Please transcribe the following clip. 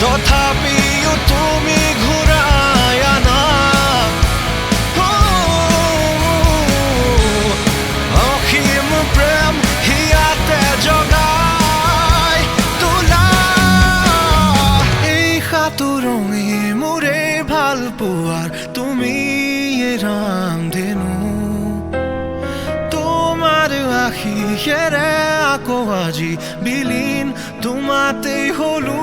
তথাপিও তুমি ঘূৰাই আনা অসীম প্ৰেম হিয়াতে জগাই তোলা এই সাঁতোৰঙি মোৰে ভাল পোৱাৰ তুমি ৰামধেনু তোমাৰ আশীষেৰে আকৌ আজি বিলীন তোমাতেই হলো